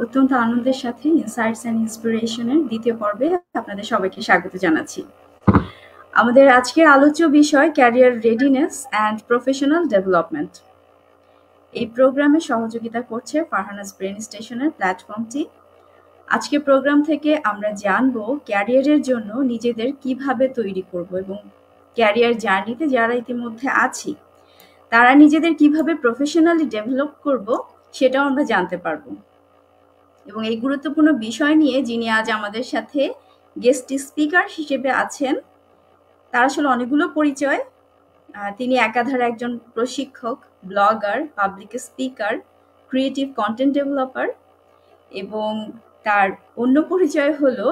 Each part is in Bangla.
অত্যন্ত আনন্দের সাথে ইনসাইটস অ্যান্ড ইন্সপিরেশনের দ্বিতীয় পর্বে আপনাদের সবাইকে স্বাগত জানাচ্ছি। আমাদের আজকের আলোচ্য বিষয় career readiness and professional development. এই প্রোগ্রামে সহযোগিতা করছে ফারহানাস ব্রেন স্টেশনের প্ল্যাটফর্মটি। আজকের প্রোগ্রাম থেকে আমরা জানব ক্যারিয়ারের জন্য নিজেদের কিভাবে তৈরি করব এবং ক্যারিয়ার জার্নিতে যারা ইতিমধ্যে আছি তারা নিজেদের কিভাবে প্রফেশনালি ডেভেলপ করব সেটাও আমরা জানতে পারবো। এবং এই গুরুত্বপূর্ণ বিষয় নিয়ে যিনি আজ আমাদের সাথে গেস্ট স্পিকার হিসেবে আছেন তার আসলে অনেকগুলো পরিচয়। তিনি একাধারে একজন প্রশিক্ষক, blogger, public speaker, creative content developer এবং তার অন্য পরিচয় হলো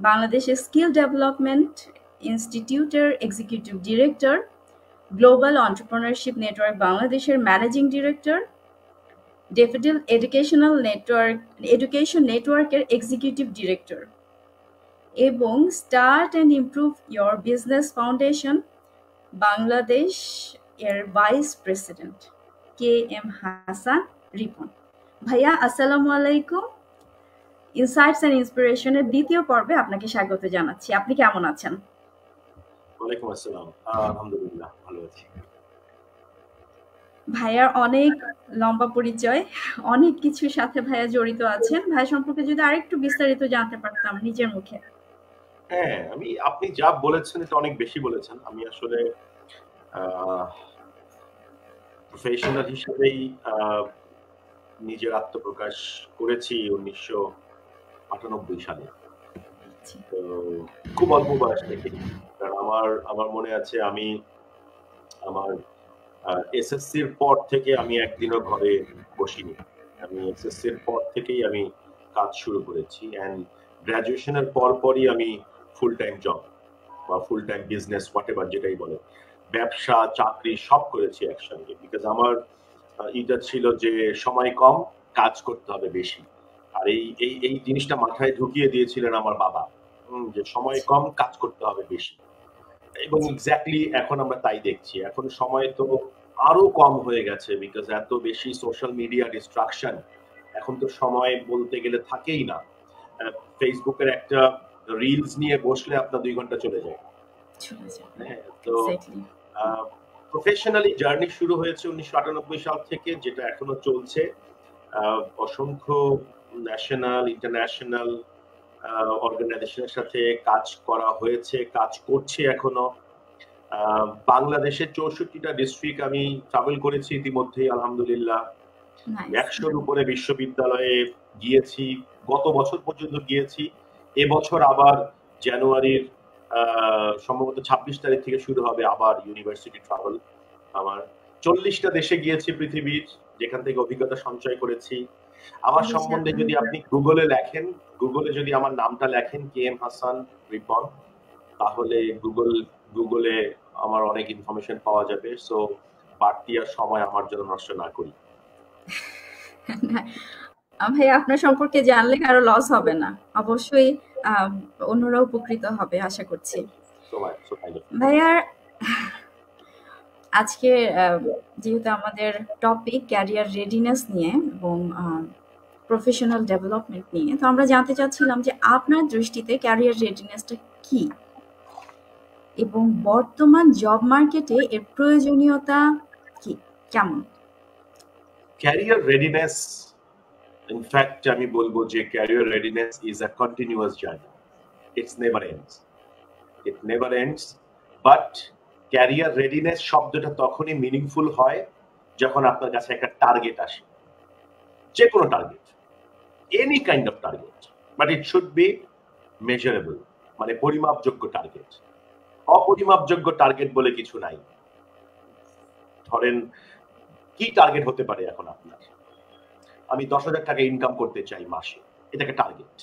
বাংলাদেশের স্কিল ডেভেলপমেন্ট ইনস্টিটিউটের executive director, global entrepreneurship network বাংলাদেশের ম্যানেজিং ডিরেক্টর, ডেফোডিল এডুকেশন নেটওয়ার্কের এক্সিকিউটিভ ডিরেক্টর এবং start and improve your business foundation Bangladesh এর vice president KM Hasan Ripon. ভাইয়া আসসালামু আলাইকুম। ইনসাইটস অ্যান্ড ইন্সপিরেশনের দ্বিতীয় পর্বে আপনাকে স্বাগত জানাচ্ছি। আপনি কেমন আছেন? ওয়ালাইকুম আসসালাম, আলহামদুলিল্লাহ ভালো আছি। ভাইয়ার অনেক লম্বা পরিচয়, অনেক কিছুর সাথে ভাইয়া জড়িত আছেন। ভাইয়া সম্পর্কে যদি আরেকটু বিস্তারিত জানতে পারতাম নিজের মুখে। হ্যাঁ, আপনি যা বলেছেন এটা অনেক বেশি বলেছেন। আমি আসলে প্রফেশনাল হিসেবেই নিজের আত্মপ্রকাশ করেছি 1998 সালে। তো খুব অল্প বয়স থেকে, কারণ আমার মনে আছে আমি আমার এসএসসির পর থেকে আমি একদিনও ঘরে বসিনি। আমি এসএসসির পর থেকেই আমি কাজ শুরু করেছি, অ্যান্ড গ্রাজুয়েশনের পরই আমি ফুল টাইম জব বা ফুল টাইম বিজনেস হোয়াটএভার যেটাই বলে, ব্যবসা চাকরি সব করেছি একসঙ্গে। বিকজ আমার এটা ছিল যে সময় কম, কাজ করতে হবে বেশি। আর এই জিনিসটা মাথায় ঢুকিয়ে দিয়েছিলেন আমার বাবা, যে সময় কম, কাজ করতে হবে বেশি। এবং এক্স্যাক্টলি এখন আমরা তাই দেখছি। এখন সময় তো আরো কম হয়ে গেছে, বিকজ এত বেশি সোশ্যাল মিডিয়া ডিস্ট্রাকশন। এখন তো সময় বলতে গেলে থাকেই না। ফেসবুকের একটা রিলস নিয়ে বসলে আপনার 2 ঘন্টা চলে যায়। হ্যাঁ, তো প্রফেশনালি জার্নি শুরু হয়েছে 1998 সাল থেকে, যেটা এখনো চলছে। অসংখ্য ন্যাশনাল ইন্টারন্যাশনাল অর্গানাইজেশনের সাথে কাজ করা হয়েছে, কাজ করছে এখনো। বাংলাদেশের 64টা ডিস্ট্রিক্ট আমি ট্রাভেল করেছি ইতিমধ্যেই, আলহামদুলিল্লাহ। 100-র উপরে বিশ্ববিদ্যালয়ে গিয়েছি, গত বছর পর্যন্ত গিয়েছি। এবছর আবার জানুয়ারির সম্ভবত 26 তারিখ থেকে শুরু হবে আবার ইউনিভার্সিটি ট্রাভেল আমার। 40টা দেশে গিয়েছি পৃথিবীর, যেখান থেকে অভিজ্ঞতা সঞ্চয় করেছি। আমার সম্বন্ধে যদি আপনি গুগলে যদি আমার নামটা লেখেন KM হাসান রিপন, তাহলে গুগলে আমার অনেক ইনফরমেশন পাওয়া যাবে। সো বাড়তি আর সময় আমার জন্য নষ্ট না করি। ভাই, আপনার সম্পর্কে জানলে কারো লস হবে না, অবশ্যই অন্যরা উপকৃত হবে আশা করছি। ভাইয়া, আজকে যেহেতু আমাদের টপিক ক্যারিয়ার রেডিনেস নিয়ে এবং প্রফেশনাল ডেভেলপমেন্ট নিয়ে, তো আমরা জানতে চাচ্ছিলাম যে আপনার দৃষ্টিতে ক্যারিয়ার রেডিনেসটা কি এবং বর্তমান জব মার্কেটে এর প্রয়োজনীয়তা কি, কেমন? ক্যারিয়ার রেডিনেস, ইনফ্যাক্ট আমি বলবো যে career readiness is a continuous journey. It never ends. But career readiness শব্দটা তখনই মিনিংফুল হয় যখন আপনার কাছে একটা টার্গেট আসে, যে কোনো target, any kind of target, but it should be measurable, মানে পরিমাপযোগ্য টার্গেট। অপরিমাপযোগ্য টার্গেট বলে কিছু নাই। ধরেন, কি টার্গেট হতে পারে এখন আপনার? আমি 10,000 টাকা ইনকাম করতে চাই মাসে, এটাকে টার্গেট।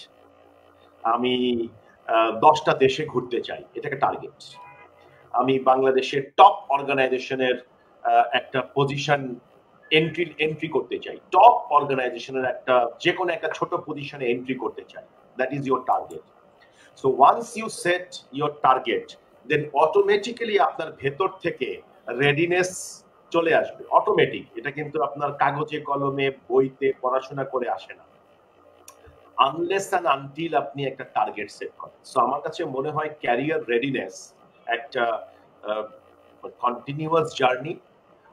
আমি 10টা দেশে ঘুরতে চাই, এটাকে টার্গেট। আমি বাংলাদেশের টপ অর্গানাইজেশনের একটা পজিশন এন্ট্রি করতে চাই, টপ অর্গানাইজেশনের একটা যে কোনো একটা ছোট পজিশনে এন্ট্রি করতে চাই, that is your target. So once you set your target, then automatically আপনার ভেতর থেকে রেডিনেস চলে আসবে, অটোমেটিক। এটা কিন্তু আপনার কাগজে কলমে বইতে পড়াশোনা করে আসে না। আনলেস অ্যান্ড আনটিল আপনি একটা টার্গেট সেট করেন। সো আমার কাছে মনে হয় ক্যারিয়ার রেডিনেস একটা কন্টিনিউয়াস জার্নি,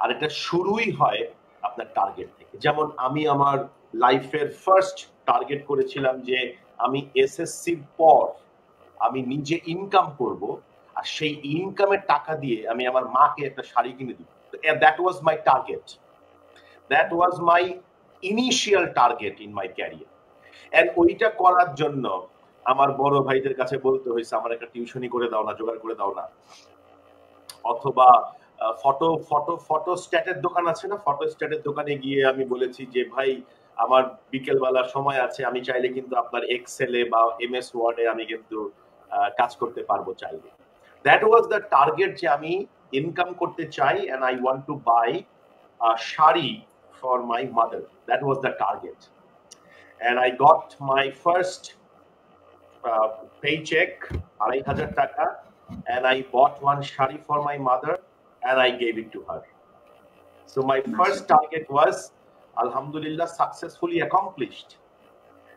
আর এটা শুরুই হয় আপনার টার্গেট থেকে। যেমন আমি আমার লাইফের ফার্স্ট টার্গেট করেছিলাম যে আমি এসএসসির পর আমি নিজে ইনকাম করব, আর সেই ইনকামের টাকা দিয়ে আমি আমার মাকে একটা শাড়ি কিনে দিব। That was my target, that was my initial target in my career. And ওইটা করার জন্য আমার বড় ভাইদের কাছে বলতে হয়েছে আমার একটা টিউশনি করে দাও না, জোগাড় করে দাও না, অথবা ফটো স্ট্যাটের দোকান আছে না, ফটো স্ট্যাটের দোকানে গিয়ে আমি বলেছি যে ভাই আমার বিকেল বেলার সময় আছে, আমি চাইলে কিন্তু আপনার এক্সেলে বা এমএস ওয়ার্ডে আমি কিন্তু কাজ করতে পারবো চাইলে। দ্যাট ওয়াজ দ্য টার্গেট যে আমি ইনকাম করতে চাই and I want to buy sari for my mother. That was the target. And I got my first paycheck, 2,500 taka, and I bought one shari for my mother and I gave it to her. So my first target was, alhamdulillah, successfully accomplished.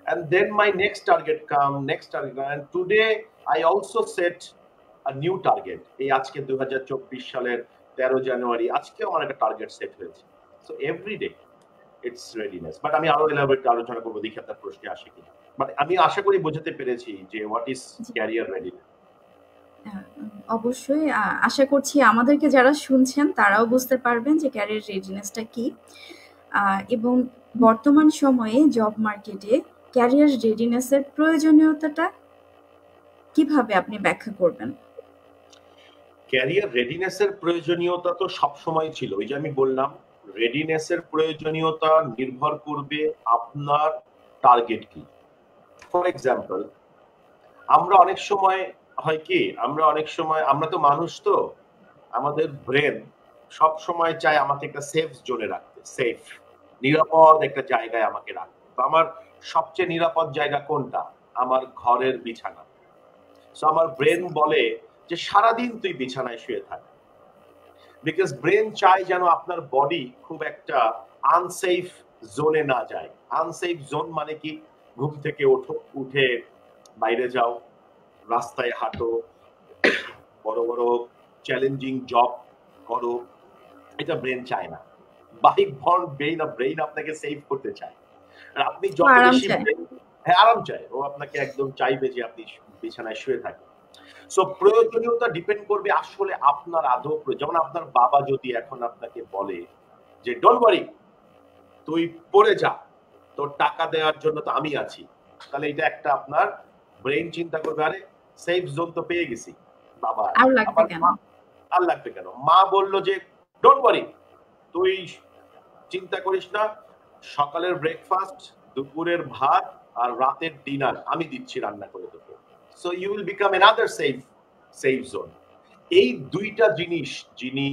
And then my next target, and today I also set a new target. এই আজকে 2024 সালের 13 জানুয়ারি আজকে আমার একটা টার্গেট সেট হয়েছে। So every day it's readiness. But আমি আরো এলাবোরেট আলোচনা করব, দেখি আপনার প্রশ্নে আসে কিনা। বাট আমি আশা করি বোঝাতে পেরেছি যে হোয়াট ইজ ক্যারিয়ার রেডিনেস। অবশ্যই আশা করছি আমাদেরকে যারা শুনছেন তারাও বুঝতে পারবেন যে ক্যারিয়ার রেডিনেসটা কি, এবং বর্তমান সময়ে জব মার্কেটে ক্যারিয়ার রেডিনেসের প্রয়োজনীয়তাটা কিভাবে আপনি ব্যাখ্যা করবেন? ক্যারিয়ার রেডিনেসের প্রয়োজনীয়তা তো সবসময় ছিল। ওই যে আমি বললাম, রেডিনেসের প্রয়োজনীয়তা নির্ভর করবে আপনার টার্গেট কি। ফর এক্সাম্পল, আমরা অনেক সময় হয় কি, আমরা তো মানুষ, তো আমাদের ব্রেন সব সময় চায় আমাকে একটা সেফ জোনে রাখতে, সেফ নিরাপদ একটা জায়গায় আমাকে রাখতে। তো আমার সবচেয়ে নিরাপদ জায়গা কোনটা? আমার ঘরের বিছানা। সো আমার ব্রেন বলে যে সারাদিন তুই বিছানায় শুয়ে থাক, বিকজ ব্রেন চায় যেন আপনার বডি খুব একটা আনসেফ জোনে না যায়। আনসেফ জোন মানে কি? ঘুম থেকে ওঠো, উঠে বাইরে যাও, রাস্তায় হাঁটো, বড় বড় চ্যালেঞ্জিং জব করো, এটা ব্রেন চায় না। বাইক বর্ন ব্রেন আপনাকে সেভ করতে চায়। আপনি যত বেশি আরাম চায়, ও আপনাকে একদম চাইবে যে আপনি বিছানায় শুয়ে থাকেন। সো প্রয়োজনীয়তা ডিপেন্ড করবে আসলে আপনার আদৌ, যেমন আপনার বাবা যদি এখন আপনাকে বলে যে ডোন্ট ওয়ারি, তুই পড়ে যা, তোর টাকা দেওয়ার জন্য তো আমি আছি, তাহলে এটা একটা আপনার ব্রেন চিন্তা করবে, আরে সেফ জোন তো পেয়ে গেছি, বাবা আর লাগবে কেন। মা বললো যে ডোন্ট ওয়ারি, তুই চিন্তা করিস না, সকালের ব্রেকফাস্ট, দুপুরের ভাত আর রাতের ডিনার আমি দিচ্ছি রান্না করে দেবো। So you will become another safe zone. এই দুইটা জিনিস যিনি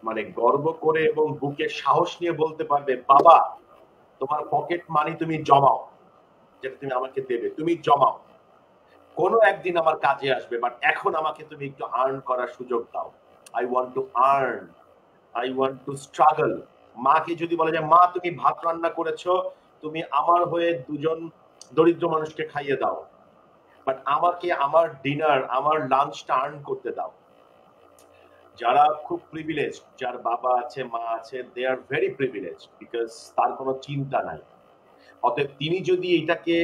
মানে গর্ব করে এবং বুকে সাহস নিয়ে বলতে পারবে, বাবা তোমার পকেট মানি তুমি জমাও, যেটা তুমি আমাকে দেবে তুমি জমাও, কোনো একদিন আমার কাজে আসবে, বাট এখন আমাকে তুমি একটু আর্ন করার সুযোগ দাও। I want two earn, I want two struggle. মাকে যদি বলে যে মা তুমি ভাত রান্না করেছো, তুমি আমার হয়ে দুজন দরিদ্র মানুষকে খাইয়ে দাও, বাট আমাকে আমার ডিনার, আমার লাঞ্চটা আর্ন করতে দাও। যারা খুব প্রিভিলেজ, যার বাবা আছে, মা আছে, দে আর ভেরি প্রিভিলেজ, বিকজ তার কোনো চিন্তা নাই। অতএব তিনি যদি এটাকে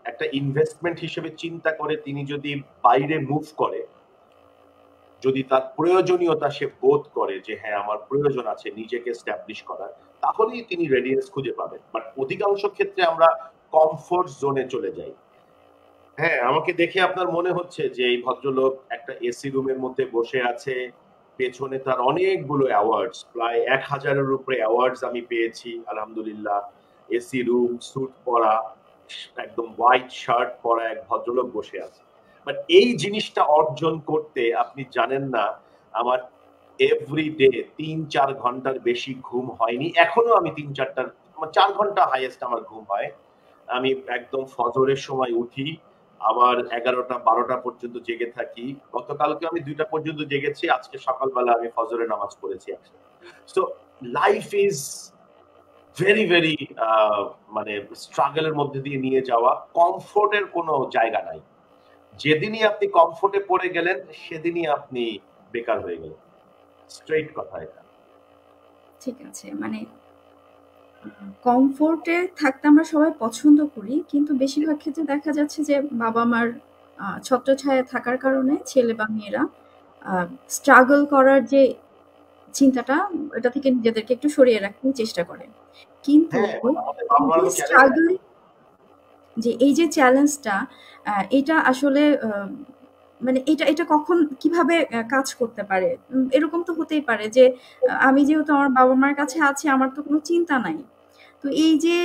একটা ইনভেস্টমেন্ট হিসেবে চিন্তা করে, তিনি যদি বাইরে মুভ করে, যদি তার প্রয়োজনীয়তা সে বোধ করে যে হ্যাঁ আমার প্রয়োজন আছে নিজেকে এস্টাবলিশ করার, তাহলেই তিনি রেডিনেস খুঁজে পাবেন। বাট অধিকাংশ ক্ষেত্রে আমরা কমফোর্ট জোনে চলে যাই। হ্যাঁ, আমাকে দেখে আপনার মনে হচ্ছে যে এই ভদ্রলোক একটা এসি রুমের মধ্যে বসে আছে, পেছনে তার অনেকগুলো অ্যাওয়ার্ডস, প্রায় 1000-এর উপরে অ্যাওয়ার্ডস আমি পেয়েছি আলহামদুলিল্লাহ। এসি রুম, স্যুট পরা, একদম হোয়াইট শার্ট পরা এক ভদ্রলোক বসে আছে। বাট এই জিনিসটা অর্জন করতে আপনি জানেন না, আমার এভরিডে 3-4 ঘন্টার বেশি ঘুম হয়নি। এখনো আমি 4 ঘন্টা হাইয়েস্ট আমার ঘুম হয়। আমি একদম ফজরের সময় উঠি, আবার 11টা-12টা পর্যন্ত জেগে থাকি। গতকালকে আমি 2টা পর্যন্ত জেগেছি, আজকে সকালবেলা আমি ফজরের নামাজ পড়েছি একসাথে। So life is very very মানে স্ট্রাগলের মধ্যে দিয়ে নিয়ে যাওয়া, কমফোর্টের কোনো জায়গা নাই। যেদিনই আপনি কমফোর্টে পড়ে গেলেন সেদিনই আপনি বেকার হয়ে গেলেন, স্ট্রেট কথা এটা। ঠিক আছে, মানে কমফোর্টে থাকতে আমরা সবাই পছন্দ করি, কিন্তু বেশিরভাগ ক্ষেত্রে দেখা যাচ্ছে যে বাবা মার ছত্রছায়ায় থাকার কারণে ছেলে বা মেয়েরা স্ট্রাগল করার যে চিন্তাটা, এটা থেকে নিজেদেরকে একটু সরিয়ে রাখতে চেষ্টা করে। কিন্তু স্ট্রাগল, যে এই যে চ্যালেঞ্জটা, এটা আসলে মানে এটা কখন কিভাবে কাজ করতে পারে? এরকম তো হতেই পারে যে আমি যেহেতু আমার বাবা মার কাছে আছি, আমার তো কোনো চিন্তা নাই। তো এই যে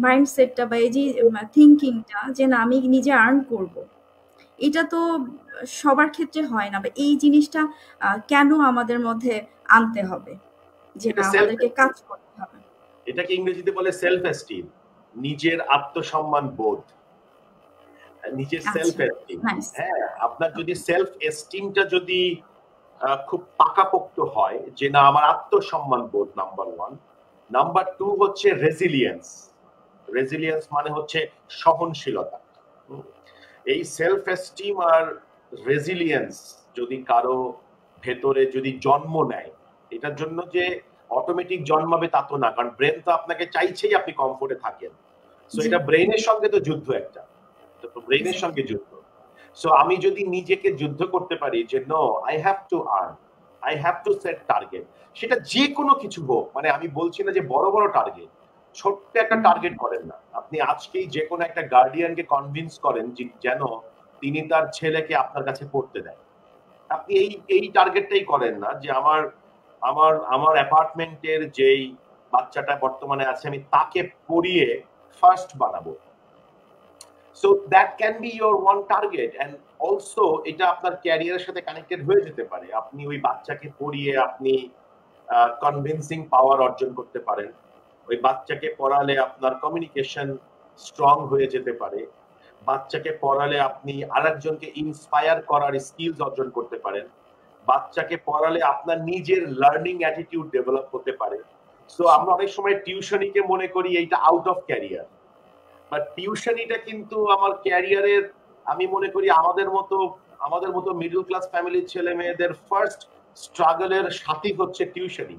মাইন্ডসেটটা বা এই যে থিঙ্কিংটা যে না আমি নিজে আর্ন করব, এটা তো সবার ক্ষেত্রে হয় না। বা এই জিনিসটা কেন আমাদের মধ্যে আনতে হবে যে না আমাদেরকে কাজ করতে হবে? এটাকে ইংরেজিতে বলে সেলফ এস্টিম, নিজের আত্মসম্মান বোধ, নিজের সেলফ এস্টিম। হ্যাঁ, আপনার যদি সেলফ এস্টিমটা যদি খুব পাকাপোক্ত হয় যে না আমার আত্মসম্মান বোধ নাম্বার 1, নাম্বার 2 হচ্ছে রেজিলিয়েন্স। রেজিলিয়েন্স মানে হচ্ছে সহনশীলতা। এই সেলফ এস্টিম আর রেজিলিয়েন্স যদি কারো ভেতরে যদি জন্ম নেয়, এটার জন্য যে অটোমেটিক জন্মাবে তা তো না, কারণ ব্রেন তো আপনাকে চাইছেই আপনি কমফোর্টে থাকেন। সো এটা ব্রেনের সঙ্গে তো যুদ্ধ, একটা তো ব্রেনের সঙ্গে যুদ্ধ। সো আমি যদি নিজেকে যুদ্ধ করতে পারি যে no I have to earn, I have to set target, সেটা যে কোনো কিছু হোক, মানে আমি বলছি না যে বড় বড় টার্গেট, ছোট্ট একটা টার্গেট করেন না আপনি। আজকেই যে কোনো একটা গার্ডিয়ানকে কনভিন্স করেন যেন তিনি তার ছেলেকে আপনার কাছে পড়তে দেয়। আপনি এই টার্গেটটাই করেন না যে আমার আমার আমার অ্যাপার্টমেন্টের যেই বাচ্চাটা বর্তমানে আছে আমি তাকে পড়িয়ে ফার্স্ট বানাবো। So that can be your one target. And also এটা আপনার ক্যারিয়ারের সাথে কানেক্টেড হয়ে যেতে পারে। আপনি ওই বাচ্চাকে পড়িয়ে আপনি কনভিন্সিং পাওয়ার অর্জন করতে পারেন। ওই বাচ্চাকে পড়ালে আপনার কমিউনিকেশন স্ট্রং হয়ে যেতে পারে। বাচ্চাকে পড়ালে আপনি আরেকজনকে ইন্সপায়ার করার স্কিলস অর্জন করতে পারেন। বাচ্চাকে পড়ালে আপনার নিজের লার্নিং অ্যাটিটিউড ডেভেলপ হতে পারে। সো আমরা অনেক সময় টিউশনিকে মনে করি এইটা আউট অফ ক্যারিয়ার, বাট টিউশনিটা কিন্তু আমার ক্যারিয়ারের, আমি মনে করি আমাদের মতো মিডল ক্লাস ফ্যামিলির ছেলে মেয়েদের ফার্স্ট স্ট্রাগলের সাথী হচ্ছে টিউশনি,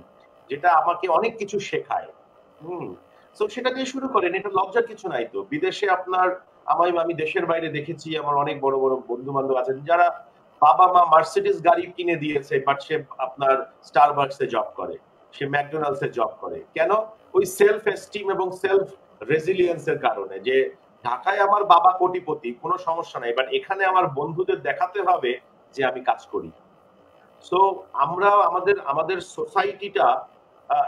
যেটা আমাকে অনেক কিছু শেখায়। সো সেটা দিয়ে শুরু করেন, এটা লজ্জার কিছু নাই তো। বিদেশে আপনার আমি দেশের বাইরে দেখেছি, আমার অনেক বড় বড় বন্ধু বান্ধব আছেন যারা বাবা মা মার্সিডিজ গাড়ি কিনে দিয়েছে, বাট সে আপনার স্টারবাকসে জব করে, সে ম্যাকডোনাল্ডসে জব করে। কেন? ওই সেলফ এস্টিম এবং সেলফ রেজিলিয়েন্সের কারণে, যে ঢাকায় আমার বাবা কোটিপতি, কোনো সমস্যা নাই, বাট এখানে আমার বন্ধুদের দেখাতে হবে যে আমি কাজ করি। সো আমরা আমাদের সোসাইটিটা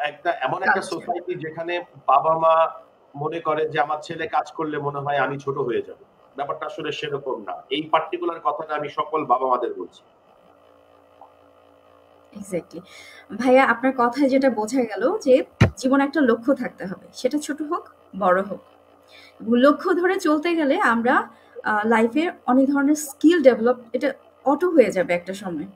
একটা এমন একটা সোসাইটি যেখানে বাবা মা মনে করে যে আমার ছেলে কাজ করলে মনে হয় আমি ছোট হয়ে যাব। ব্যাপারটা আসলে সেরকম না। এই পার্টিকুলার কথাটা আমি সকল বাবা মাদের বলছি। এক্স্যাক্টলি ভাইয়া, আপনার কথায় যেটা বোঝা গেল যে জীবনে একটা লক্ষ্য থাকতে হবে, সেটা ছোট হোক বড় হোক। লক্ষ্য ধরে চলতে গেলে আমরা লাইফে অনেক ধরনের স্কিল ডেভেলপ, এটা অটো হয়ে যাবে একটা সময়।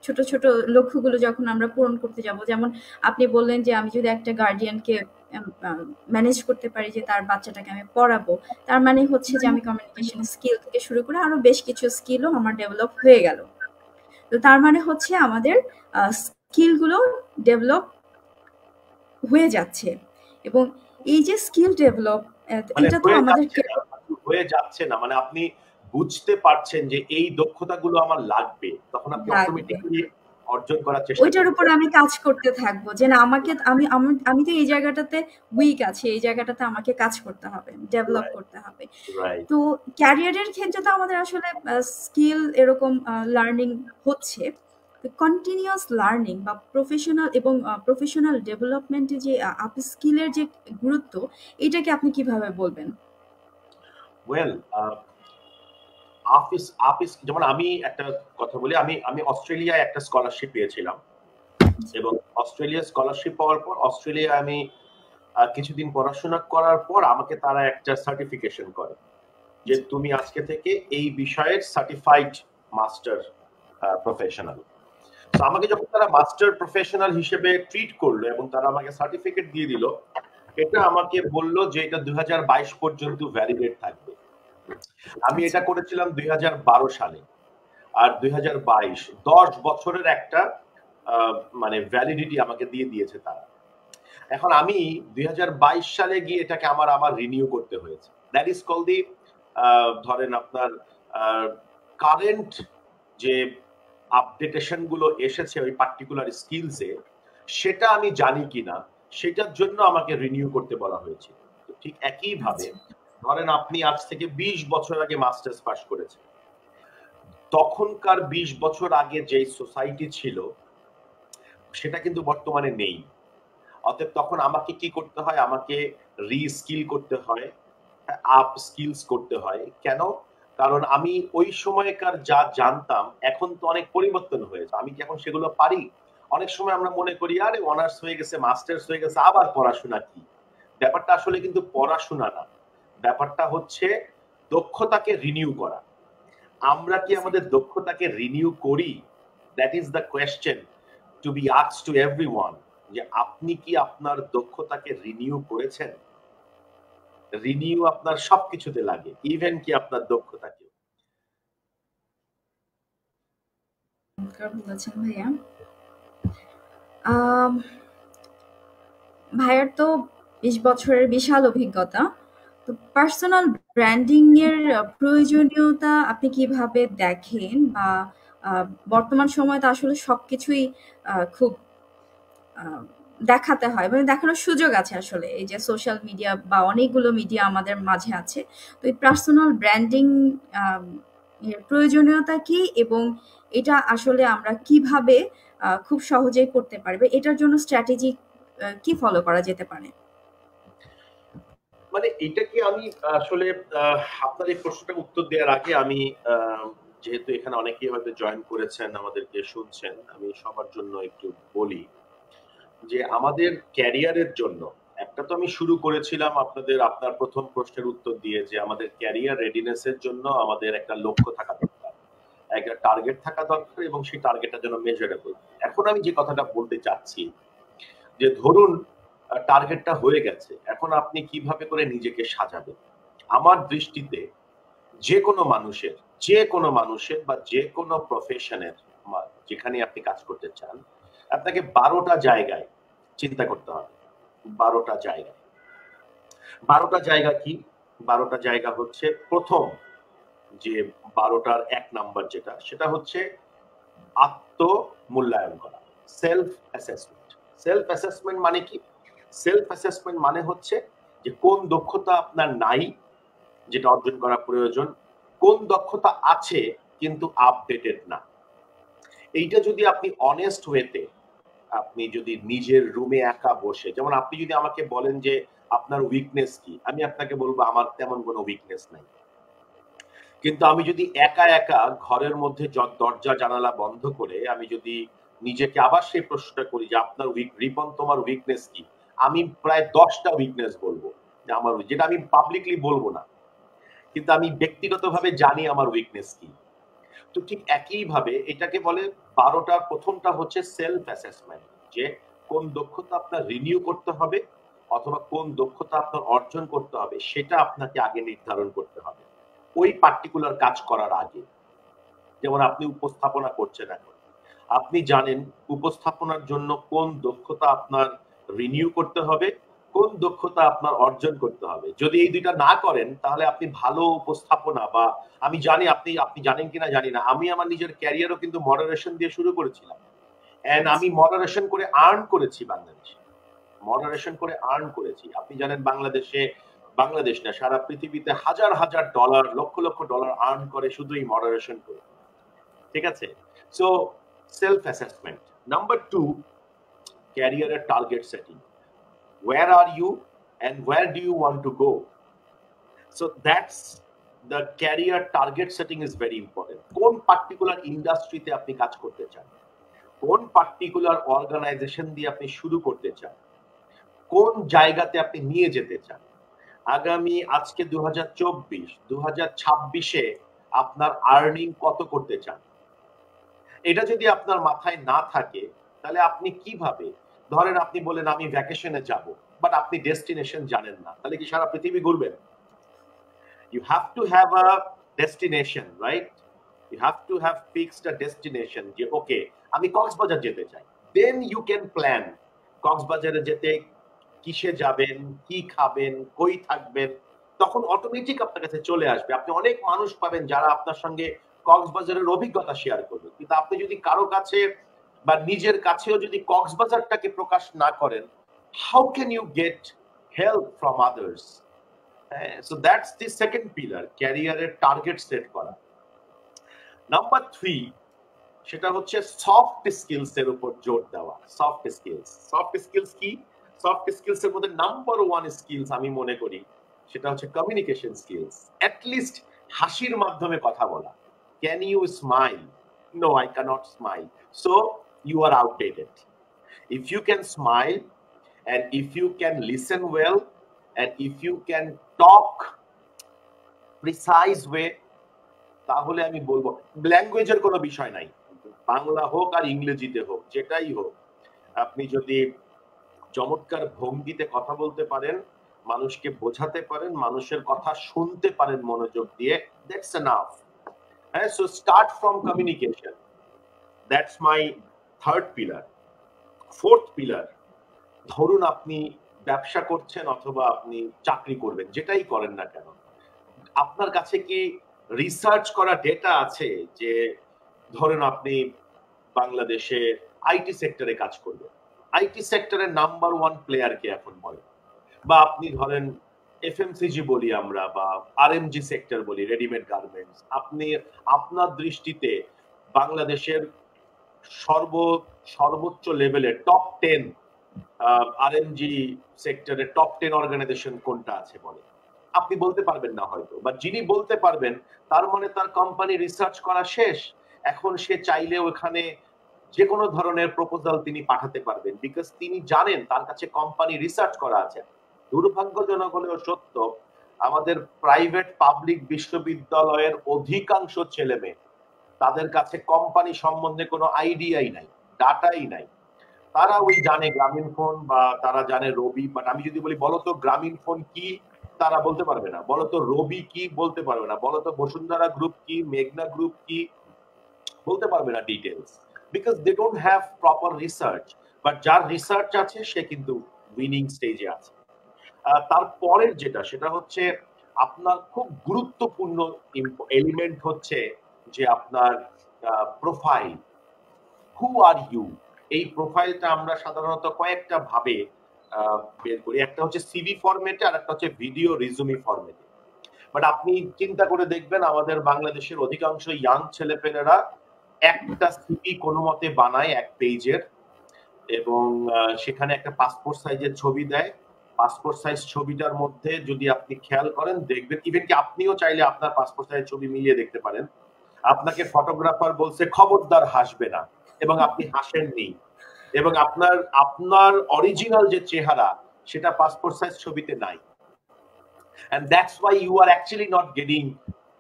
ছোট ছোট লক্ষ্যগুলো যখন আমরা পূরণ করতে যাব, যেমন আপনি বললেন যে আমি যদি একটা গার্ডিয়ানকে ম্যানেজ করতে পারি যে তার বাচ্চাটাকে আমি পড়াবো, তার মানে হচ্ছে যে আমি কমিউনিকেশন স্কিল থেকে শুরু করে আরো বেশ কিছু স্কিলও আমার ডেভেলপ হয়ে গেল। তো তার মানে হচ্ছে আমাদের স্কিলগুলো ডেভেলপ হয়ে যাচ্ছে। এবং এই যে স্কিল ডেভেলপ, এটা তো আমাদেরকে হয়ে যাচ্ছে না, মানে আপনি বুঝতে পারছেন যে এই দক্ষতাগুলো আমার লাগবে, তখন আপনি অটোমেটিক্যালি অর্জন করার চেষ্টা করবেন। ওইটার উপর আমি কাজ করতে থাকবো যে না আমাকে আমি তো এই জায়গাটাতে উইক আছি, এই জায়গাটাতে আমাকে কাজ করতে হবে, ডেভেলপ করতে হবে। তো ক্যারিয়ারের ক্ষেত্রে তো আমাদের আসলে স্কিল এরকম লার্নিং হচ্ছে। কন্টিনিউয়াস লার্নিং বা প্রফেশনাল ডেভেলপমেন্টে যে আপ স্কিলের যে গুরুত্ব, এটাকে আপনি কিভাবে বলবেন? ওয়েল, যেমন আমি একটা কথা বলি, আমি অস্ট্রেলিয়ায় একটা স্কলারশিপ পেয়েছিলাম, এবং অস্ট্রেলিয়া স্কলারশিপ পাওয়ার পর অস্ট্রেলিয়া আমি কিছুদিন পড়াশোনা করার পর আমাকে তারা একটা সার্টিফিকেশন করে যে তুমি আজকে থেকে এই বিষয়ের সার্টিফাইড মাস্টার প্রফেশনাল। তো আমাকে যখন তারা মাস্টার প্রফেশনাল হিসেবে ট্রিট করলো এবং তারা আমাকে সার্টিফিকেট দিয়ে দিল, এটা আমাকে বললো যে এটা 2022 পর্যন্ত ভ্যালিডেট থাকবে। আমি এটা করেছিলাম 2012 সালে, আর 2022 10 বছরের একটা মানে ভ্যালিডিটি আমাকে দিয়ে দিয়েছে তারা। এখন আমি 2022 সালে গিয়ে এটাকে আমার রিনিউ করতে হয়েছে। দ্যাট ইজ কল দি ধরেন আপনার কারেন্ট যে আপডেটেশন গুলো এসেছে ওই পার্টিকুলার স্কিলসে, সেটা আমি জানি কিনা সেটার জন্য আমাকে রিনিউ করতে বলা হয়েছে। ঠিক একই ভাবে ধরেন আপনি আজ থেকে 20 বছর আগে মাস্টার্স পাস করেছেন, তখনকার 20 বছর আগে যে সোসাইটি ছিল সেটা কিন্তু বর্তমানে নেই। অতএব তখন আমাকে কি করতে হয়, আমাকে রিস্কিল করতে হয়, আপ স্কিলস করতে হয়। কেন? কারণ আমি ওই সময়কার যা জানতাম এখন তো অনেক পরিবর্তন হয়েছে। আমি কি এখন সেগুলো পারি? অনেক সময় আমরা মনে করি আরে অনার্স হয়ে গেছে, মাস্টার্স হয়ে গেছে, আবার পড়াশোনা কি? ব্যাপারটা আসলে কিন্তু পড়াশোনা না, ব্যাপারটা হচ্ছে দক্ষতাকে রিনিউ করা। আমরা কি আমাদের দক্ষতাকে রিনিউ করি? That is the question to be asked to everyone, যে আপনি কি আপনার দক্ষতাকে রিনিউ করেছেন? রিনিউ আপনার সবকিছুতে লাগে, ইভেন কি আপনার দক্ষতাকে। বলেছেন ভাইয়া। ভাইয়ার তো 20 বছরের বিশাল অভিজ্ঞতা। তো পার্সোনাল ব্র্যান্ডিং এর প্রয়োজনীয়তা আপনি কিভাবে দেখেন, বা বর্তমান সময়ে তো আসলে সবকিছুই খুব দেখাতে হয়, মানে দেখানোর সুযোগ আছে আসলে, এই যে সোশ্যাল মিডিয়া বা অনেকগুলো মিডিয়া আমাদের মাঝে আছে। তো এই পার্সোনাল ব্র্যান্ডিং এর প্রয়োজনীয়তা কি, এবং এটা আসলে আমরা কিভাবে খুব সহজেই করতে পারবে, এটার জন্য স্ট্র্যাটেজি কি ফলো করা যেতে পারে? মানে এটা কি আমি আসলে আপনার এই প্রশ্নটার উত্তর দেওয়ার আগে আমি যেহেতু এখানে অনেকেই হয়তো জয়েন করেছেন, আমাদেরকে শুনছেন, আমি সবার জন্য একটু বলি যে আমাদের ক্যারিয়ারের জন্য একটা তো আমি শুরু করেছিলাম আপনার প্রথম প্রশ্নের উত্তর দিয়ে, যে আমাদের ক্যারিয়ার রেডিনেস এর জন্য আমাদের একটা লক্ষ্য থাকা দরকার, একটা টার্গেট থাকা দরকার, এবং সেই টার্গেটটা যেন মেজারেবল। এখন আমি যে কথাটা বলতে চাচ্ছি, যে ধরুন টার্গেটটা হয়ে গেছে, এখন আপনি কিভাবে করে নিজেকে সাজাবেন। আমার দৃষ্টিতে যে কোনো মানুষের বা যে কোনো প্রফেশনের, যেখানে আপনি কাজ করতে চান, আপনাকে 12টা জায়গায় চিন্তা করতে হবে। 12টা জায়গা কি? 12টা জায়গা হচ্ছে, প্রথম যে 12টার 1 নাম্বার যেটা, সেটা হচ্ছে আত্মমূল্যায়ন করা, সেলফ অ্যাসেসমেন্ট। সেলফ অ্যাসেসমেন্ট মানে কি? সেলফ অ্যাসেসমেন্ট মানে হচ্ছে যে কোন দক্ষতা আপনার নাই যেটা অর্জন করা প্রয়োজন, কোন দক্ষতা আছে কিন্তু আপডেটেড না। এইটা যদি আপনি অনেস্ট ওয়েতে, আপনি যদি নিজের রুমে একা বসে, যেমন আপনি যদি আমাকে বলেন যে আপনার উইকনেস কি, আমি আপনাকে বলবো আমার তেমন কোনো উইকনেস নাই। কিন্তু আমি যদি একা একা ঘরের মধ্যে দরজা জানালা বন্ধ করে আমি যদি নিজেকে আবার সেই প্রশ্নটা করি যে আপনার রিপন তোমার উইকনেস কি, আমি প্রায় 10টা উইকনেস বলবো, যে আমার, যেটা আমি পাবলিকলি বলবো না, কিন্তু আমি ব্যক্তিগতভাবে জানি আমার উইকনেস কি। তো ঠিক একইভাবে এটাকে বলে 12টার প্রথমটা হচ্ছে সেলফ অ্যাসেসমেন্ট, যে কোন দক্ষতা আপনার রিনিউ করতে হবে অথবা কোন দক্ষতা আপনার অর্জন করতে হবে, সেটা আপনাকে আগে নির্ধারণ করতে হবে ওই পার্টিকুলার কাজ করার আগে। যেমন আপনি উপস্থাপনা করছেন, এখন আপনি জানেন উপস্থাপনার জন্য কোন দক্ষতা আপনার রিনিউ করতে হবে, কোন দক্ষতা আপনার অর্জন করতে হবে। যদি এই দুইটা না করেন তাহলে আপনি ভালো উপস্থাপনা, বা আমি জানি আপনি জানেন কিনা জানি না, আমি আমার নিজের ক্যারিয়ারও কিন্তু মডারেশন দিয়ে শুরু করেছিলাম, এন্ড আমি মডারেশন করে আর্ন করেছি বাংলাদেশে, মডারেশন করে আর্ন করেছি। আপনি জানেন বাংলাদেশ না, সারা পৃথিবীতে হাজার হাজার dollar, lakh lakh dollar earn করে শুধু এই মডারেশন করে। ঠিক আছে? So self assessment. নাম্বার 2, ক্যারিয়ারের target setting. Where are you and where do you want to go? So that's the career target setting is very important. কোন পার্টিকুলার ইন্ডাস্ট্রিতে আপনি কাজ করতে চান, কোন পার্টিকুলার অর্গানাইজেশন দিয়ে আপনি শুরু করতে চান, কোন জায়গাতে আপনি নিয়ে যেতে চান। আগামী আজকে 2024 আপনার আর্নিং কত করতে চান, এটা যদি আপনার মাথায় না থাকে তাহলে আপনি কিভাবে, ধরেন আপনি বলেন আমি ভ্যাকেশনে যাব, বাট আপনি ডেস্টিনেশন জানেন না, তাহলে কি সারা পৃথিবী ঘুরবেন? You have to have a destination, right? You have to have fixed a destination. যে ওকে আমি কক্সবাজার যেতে চাই, then you can plan কক্সবাজারে যেতে কিসে যাবেন, কি খাবেন, কই থাকবেন, তখন অটোমেটিক আপনার কাছে চলে আসবে। আপনি অনেক মানুষ পাবেন যারা আপনার সঙ্গে কক্সবাজারের অভিজ্ঞতা শেয়ার করবে, কিন্তু আপনি যদি কারো কাছে বা নিজের কাছেও যদি কক্সবাজারটাকে প্রকাশ না করেন, how can you get help from others? So that's the second pillar, ক্যারিয়ারের টার্গেট সেট করা। নাম্বার 3 সেটা হচ্ছে সফট স্কিলস এর উপর জোর দেওয়া। সফট স্কিলস কি? সফট স্কিলস এর মধ্যে নাম্বার 1 স্কিলস আমি মনে করি সেটা হচ্ছে কমিউনিকেশন স্কিলস। অ্যাট লিস্ট হাসির মাধ্যমে কথা বলা। Can you smile? No, I can't smile, so you are outdated. If you can smile and if you can listen well and if you can talk precise way, তাহলে আমি বলবো ল্যাঙ্গুয়েজের কোনো বিষয় নাই, বাংলা হোক আর ইংরেজিতে হোক, যেটাই হোক, আপনি যদি চমৎকার ভঙ্গিতে কথা বলতে পারেন, মানুষকে বোঝাতে পারেন, মানুষের কথা শুনতে পারেন মনোযোগ দিয়ে, দ্যাটস এনাফ। হ্যাঁ, so start from communication, that's my third pillar. Fourth pillar, ধরুন আপনি ব্যবসা করছেন অথবা আপনি চাকরি করবেন, যেটাই করেন না কেন, আপনার কাছে কি রিসার্চ করা ডেটা আছে যে ধরেন আপনি বাংলাদেশে আইটি সেক্টরে কাজ করবেন, আইটি সেক্টরের নাম্বার 1 প্লেয়ার কে এখন বলেন, বা আপনি ধরেন এফএমসিজি বলি আমরা, বা আরএমজি সেক্টর বলি, রেডিমেড গার্মেন্টস, আপনি আপনার দৃষ্টিতে বাংলাদেশের সর্বোচ্চ লেভেলের টপ 10 আরএমজি সেক্টরের টপ 10 অর্গানাইজেশন কোনটা আছে বলে? আপনি বলতে পারবেন না হয়তো, বা যিনি বলতে পারবেন তার মানে তার কোম্পানি রিসার্চ করা শেষ, এখন সে চাইলে ওখানে যে কোনো ধরনের প্রপোজাল তিনি পাঠাতে পারবেন, বিকজ তিনি জানেন তার কাছে কোম্পানি রিসার্চ করা আছে। দুর্ভাগ্যজনক হলেও সত্য, আমাদের প্রাইভেট পাবলিক বিশ্ববিদ্যালয়ের অধিকাংশ ছেলে মেয়ে, তাদের কাছে কোম্পানি সম্বন্ধে কোনো আইডিয়াই নাই, ডাটাই নাই। তারা ওই জানে গ্রামীণ ফোন বা তারা জানে রবি, বাট আমি যদি বলি বলতো গ্রামীণ ফোন কি, তারা বলতে পারবে না। বলতো রবি কি, বলতে পারবে না। বলতো বসুন্ধরা গ্রুপ কি, মেঘনা গ্রুপ কি, বলতে পারবে না details, because they don't have proper research. But যার রিসার্চ আছে সে কিন্তু উইনিং স্টেজে আছে। তারপরের যেটা, সেটা হচ্ছে আপনার খুব গুরুত্বপূর্ণ এলিমেন্ট হচ্ছে যে আপনার প্রোফাইল। Who are you? এই প্রোফাইলটা আমরা সাধারণত কয়েকটা ভাবে বের করি। একটা হচ্ছে সিভি ফরম্যাটে, আর একটা হচ্ছে ভিডিও রিজুমি ফরম্যাটে। বাট আপনি চিন্তা করে দেখবেন আমাদের বাংলাদেশের অধিকাংশ ইয়াং ছেলেপেলেরা একটা সিভি কোনো মতে বানায় 1 পেজের, এবং সেখানে একটা পাসপোর্ট সাইজের ছবি দেয়। পাসপোর্ট সাইজ ছবিটার মধ্যে যদি আপনি খেয়াল করেন দেখবেন, ইভেন কি আপনিও চাইলে আপনার পাসপোর্ট সাইজ ছবি মিলিয়ে দেখতে পারেন, আপনাকে ফটোগ্রাফার বলছে খবরদার হাসবে না, এবং আপনি হাসেননি, এবং আপনার অরিজিনাল যে চেহারা সেটা পাসপোর্ট সাইজ ছবিতে নাই। And that's why you are actually not getting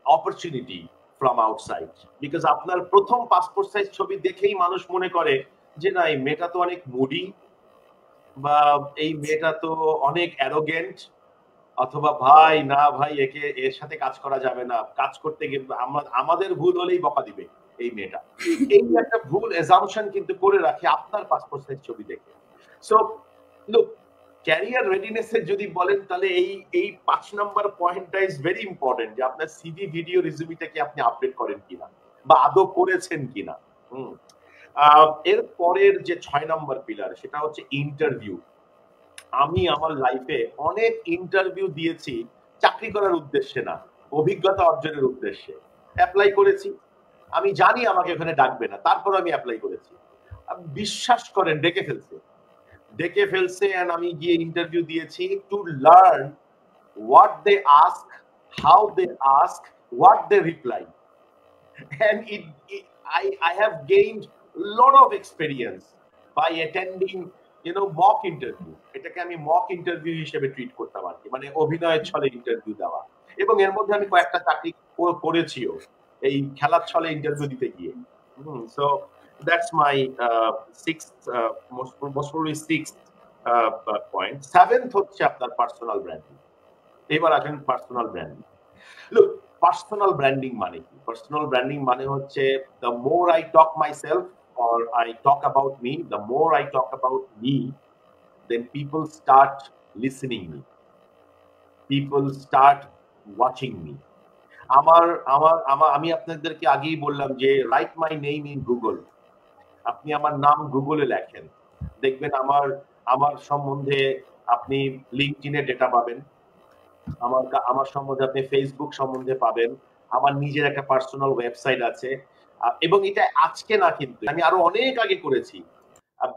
opportunity from outside, because আপনার প্রথম পাসপোর্ট সাইজ ছবি দেখেই মানুষ মনে করে যে না, এই মেয়েটা তো অনেক মুডি, বা এই মেয়েটা তো অনেক অ্যারোগেন্ট, অথবা ভাই না ভাই এর সাথে কাজ করা যাবে না, কাজ করতে গিয়ে আমাদের ভুল হলেই বকা দিবে এই মেয়েটা। এই একটা ভুল অ্যাজাম্পশন কিন্তু করে রাখে আপনার পাসপোর্ট সাইজ ছবি দেখে। সো লুক, ক্যারিয়ার রেডিনেস এর যদি বলেন তাহলে এই 5 নাম্বার পয়েন্টটা ইজ ভেরি ইম্পর্টেন্ট, যে আপনার সিভি ভিডিও রিজুমিটাকে আপনি আপডেট করেন কিনা বা আদৌ করেছেন কিনা। এর পরের যে 6 নাম্বার পিলার, সেটা হচ্ছে ইন্টারভিউ। আমি আমার লাইফে অনেক ইন্টারভিউ দিয়েছি চাকরি করার উদ্দেশ্যে না, অভিজ্ঞতা অর্জনের উদ্দেশ্যে। অ্যাপ্লাই করেছি, আমি জানি আমাকে ওখানে ডাকবে না, তারপর আমি অ্যাপ্লাই করেছি। বিশ্বাস করেন ডেকে ফেলছে, এন্ড আমি গিয়ে ইন্টারভিউ দিয়েছি to learn what they ask, how they ask, what they reply, and I have gained lot of experience by attending mock interview। এটাকে আমি মক ইন্টারভিউ হিসেবে ট্রিট করতাম আর কি, মানে অভিনয়ের ছলে ইন্টারভিউ দেওয়া, এবং এর মধ্যে আমি কয়েকটা চাকরি করেছিও এই খেলার ছলে ইন্টারভিউ দিতে গিয়ে। So that's my sixth point. 7th হচ্ছে আপনার পার্সোনাল ব্র্যান্ডিং। এবার আসেন personal branding. Look, personal branding মানে কি? পার্সোনাল ব্র্যান্ডিং মানে হচ্ছে the more I talk myself or I talk about me, the more I talk about me, then people start listening me, people start watching me. আমি আপনাদেরকে আগেই বললাম যে right my name in Google. আপনি আমার নাম গুগলে লেখেন, দেখবেন আমার সম্বন্ধে আপনি লিঙ্কডইনে ডেটা পাবেন, আমার সম্বন্ধে আপনি ফেসবুক সম্বন্ধে পাবেন, আমার নিজের একটা পার্সোনাল ওয়েবসাইট আছে। এবং এটা আজকে না, কিন্তু আমি আরো অনেক আগে করেছি।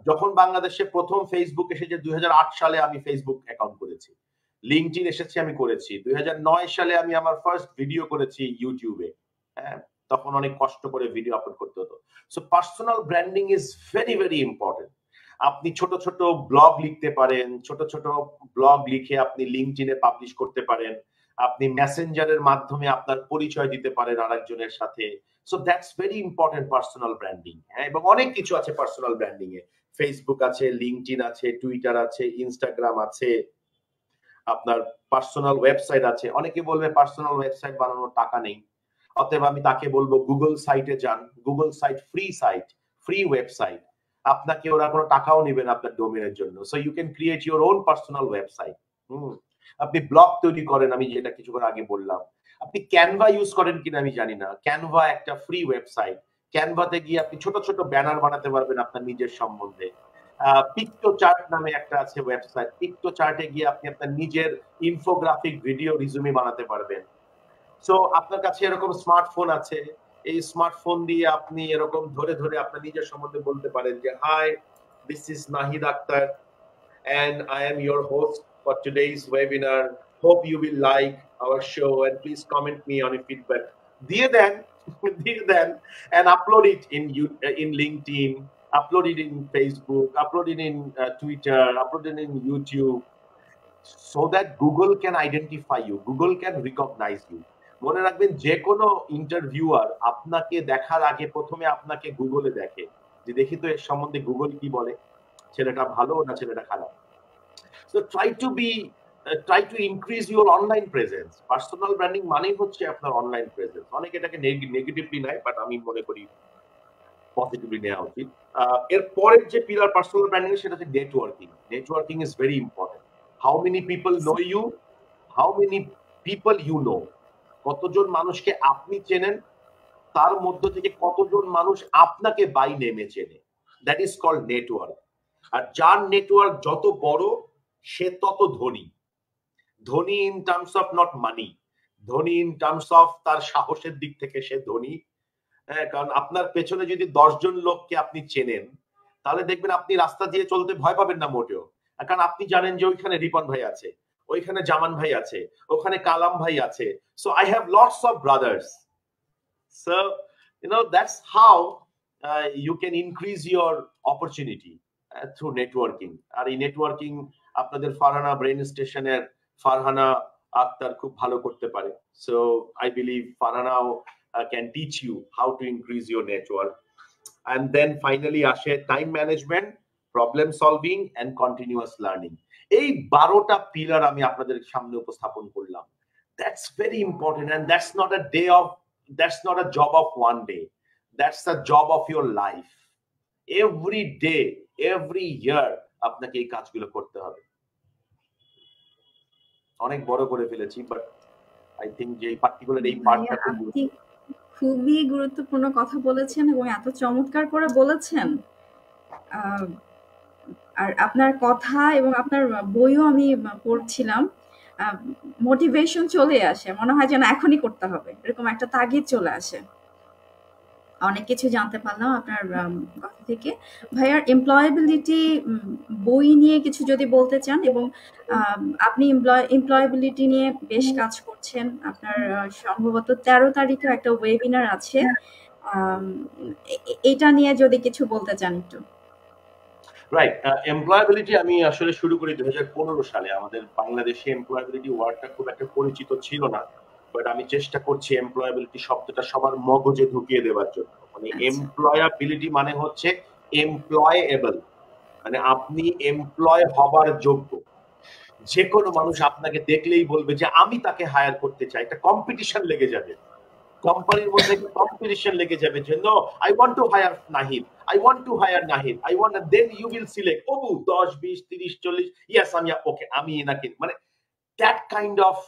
যখন বাংলাদেশে প্রথম ফেসবুক এসেছে 2008 সালে, আমি ফেসবুক অ্যাকাউন্ট করেছি। লিঙ্কডইন এসেছে, আমি করেছি। 2009 সালে আমি আমার ফার্স্ট ভিডিও করেছি ইউটিউবে। হ্যাঁ, তখন অনেক কষ্ট করে ভিডিও আপলোড করতে হতো। So personal branding is very very important. আপনি ছোট ছোট ব্লগ লিখতে পারেন, ছোট ছোট ব্লগ লিখে আপনি লিঙ্কডইনে পাবলিশ করতে পারেন, আপনি মেসেঞ্জারের মাধ্যমে আপনার পরিচয় দিতে পারেন আরেকজনের সাথে। So that's very important personal branding. হ্যাঁ, এবং অনেক কিছু আছে পার্সোনাল ব্র্যান্ডিং এ। ফেসবুক আছে, লিঙ্কডইন আছে, টুইটার আছে, ইনস্টাগ্রাম আছে, আপনার পার্সোনাল ওয়েবসাইট আছে। অনেকে বলবে পার্সোনাল ওয়েবসাইট বানানোর টাকা নেই, অতএব আমি তাকে বলবো গুগল সাইটে যান। Google site free website. আপনাকে ওরা কোনো টাকাও নেবেন আপনার ডোমেনের জন্য। So you can create your own personal website. আপনি ব্লগ তৈরি করেন, আমি যেটা কিছুক্ষণ আগে বললাম। আপনি ক্যানভা ইউজ করেন কিনা আমি জানি না, ক্যানভা একটা ফ্রি ওয়েবসাইট। ক্যানভাতে গিয়ে আপনি ছোট ছোট ব্যানার বানাতে পারবেন আপনার নিজের সম্বন্ধে। পিক্টো চার্ট নামে একটা আছে ওয়েবসাইট। পিক্টো চার্টে গিয়ে আপনি আপনার নিজের ইনফোগ্রাফিক ভিডিও রিজুমি বানাতে পারবেন। সো আপনার কাছে এরকম স্মার্টফোন আছে, এই স্মার্টফোন দিয়ে আপনি এরকম ধরে ধরে আপনার নিজের সম্বন্ধে বলতে পারেন যে hi, this is Nahid Akhtar and I am your host for today's webinar. Hope you will like our show and please comment me on your feedback. দিয়ে দেন and upload it in LinkedIn, upload it in Facebook, upload it in Twitter, upload it in YouTube, so that Google can identify you, Google can recognize you. মনে রাখবেন, যে কোনো ইন্টারভিউয়ার আপনাকে দেখার আগে প্রথমে আপনাকে গুগলে দেখে, যে দেখি তো এর সম্বন্ধে গুগল কি বলে, ছেলেটা ভালো না ছেলেটা খারাপ। So try to increase your online presence. Personal branding মানেই হচ্ছে আপনার অনলাইন প্রেজেন্স। অনেকে এটাকে নেগেটিভলি নেয়, বাট আমি মনে করি পজিটিভলি নেওয়া উচিত। এর পরের যে পিলার পার্সোনাল ব্র্যান্ডিং, সেটা হচ্ছে networking. Networking is very important. How many people know you, how many people you know. কতজন মানুষকে আপনি চেনেন, তার মধ্য থেকে কতজন মানুষ আপনাকে বাই নেমে চেনে, দ্যাট ইজ কল্ড নেটওয়ার্ক। আর যার নেটওয়ার্ক যত বড়, সে তত ধনী। ধনী ইন টার্মস অফ নট মানি, ধনী ইন টার্মস অফ তার সাহসের দিক থেকে সে ধনী। হ্যাঁ, কারণ আপনার পেছনে যদি 10 জন লোককে আপনি চেনেন, তাহলে দেখবেন আপনি রাস্তা দিয়ে চলতে ভয় পাবেন না মোটেও। কারণ আপনি জানেন যে ওইখানে রিপন ভাই আছে, ওইখানে জামান ভাই আছে, ওখানে কালাম ভাই আছে। So I have lots of brothers. So that's how you can increase your opportunity through networking. আর এই নেটওয়ার্কিং আপনাদের ফারহানা ব্রেন স্টেশনের ফারহানা আক্তার খুব ভালো করতে পারে। সো আই বিলিভ ফারহানাও can teach you how to increase your network. And then finally আসে time management, problem solving and continuous learning. এই 12টা পিলার আমি আপনাদের সামনে উপস্থাপন করলাম। That's very important, and that's not a job of one day. That's the job of your life. Every day, every year আপনাকে এই কাজগুলো করতে হবে। অনেক বড় করে ফেলেছি, বাট আই থিংক যে পার্টিকুলার এই পার্টটা খুবই গুরুত্বপূর্ণ কথা বলেছেন এবং এত চমৎকার করে বলেছেন। আর আপনার কথা এবং আপনার বইও আমি পড়ছিলাম, মোটিভেশন চলে আসে, মনে হয় যেন এখনই করতে হবে, এরকম একটা তাগিদ চলে আসে। অনেক কিছু জানতে পারলাম আপনার কথা থেকে। ভাইয়ার এমপ্লয়েবিলিটি বই নিয়ে কিছু যদি বলতে চান, এবং আপনি এমপ্লয়েবিলিটি নিয়ে বেশ কাজ করছেন। আপনার সম্ভবত 13 তারিখে একটা ওয়েবিনার আছে, এটা নিয়ে যদি কিছু বলতে চান একটু। রাইট, এমপ্লয়েবিলিটি আমি আসলে শুরু করি 2015 সালে। আমাদের বাংলাদেশে এমপ্লয়েবিলিটি ওয়ার্ডটা খুব একটা পরিচিত ছিল না, বাট আমি চেষ্টা করছি এমপ্লয়েবিলিটি শব্দটা সবার মগজে ঢুকিয়ে দেওয়ার জন্য। মানে এমপ্লয়াবিলিটি মানে হচ্ছে এমপ্লয়েবল, মানে আপনি এমপ্লয় হবার যোগ্য। যে কোনো মানুষ আপনাকে দেখলেই বলবে যে আমি তাকে হায়ার করতে চাই। একটা কম্পিটিশন লেগে যাবে, কোম্পানির মধ্যে কম্পিটিশন লেগে যাবে যে no, I want to hire Nahid, I want to hire Nahid, I want, then you will select ওবু 10 20 30 40, ইয়েস আমি ওকে, আমি এনাকে, মানে দ্যাট কাইন্ড অফ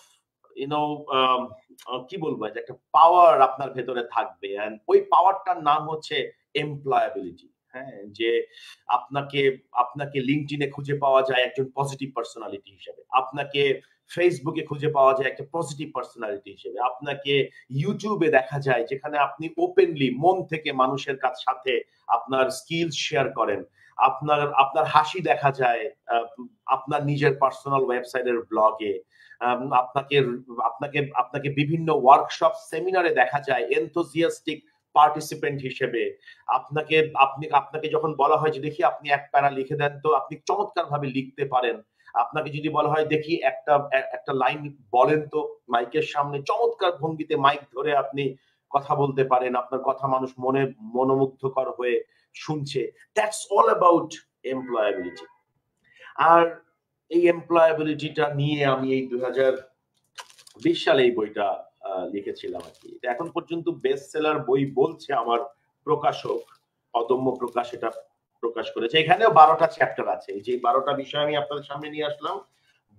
কি বলবো, যে একটা পাওয়ার আপনার ভেতরে থাকবে, এন্ড ওই পাওয়ারটার নাম হচ্ছে এমপ্লয়াবিলিটি। হ্যাঁ, যে আপনাকে আপনাকে লিঙ্কডইনে খুঁজে পাওয়া যায় একজন পজিটিভ পার্সোনালিটি হিসেবে, আপনাকে ফেসবুকে খুঁজে পাওয়া যায় একটা পজিটিভ পার্সোনালিটি হিসেবে, আপনাকে ইউটিউবে দেখা যায় যেখানে আপনি ওপেনলি মন থেকে মানুষের সাথে আপনার স্কিলস শেয়ার করেন, আপনার আপনার হাসি দেখা যায় আপনার নিজের পার্সোনাল ওয়েবসাইটের ব্লগে, আপনাকে আপনাকে আপনাকে বিভিন্ন ওয়ার্কশপ সেমিনারে দেখা যায় এনথুজিয়াস্টিক পার্টিসিপেন্ট হিসেবে, আপনাকে আপনাকে যখন বলা হয় যে দেখি আপনি এক প্যারা লিখে দেন তো আপনি চমৎকার ভাবে লিখতে পারেন, আপনাকে যদি বলা হয় দেখি একটা লাইন বলেন তো মাইকের সামনে, চমৎকার ভঙ্গিতে মাইক ধরে আপনি কথা বলতে পারেন, আপনার কথা মানুষ মনোমুগ্ধকর হয়ে শুনছে। That's all about employability. আর এই এমপ্লয়াবিলিটিটা নিয়ে আমি এই 2020 সালে এই বইটা লিখেছিলাম আর কি। এটা এখন পর্যন্ত বেস্ট সেলার বই বলছে আমার প্রকাশক, অদম্য প্রকাশ এটা প্রকাশ করেছে। এখানেও 12টা চ্যাপ্টার আছে, এই যে 12টা বিষয় আমি আপনাদের সামনে নিয়ে আসলাম,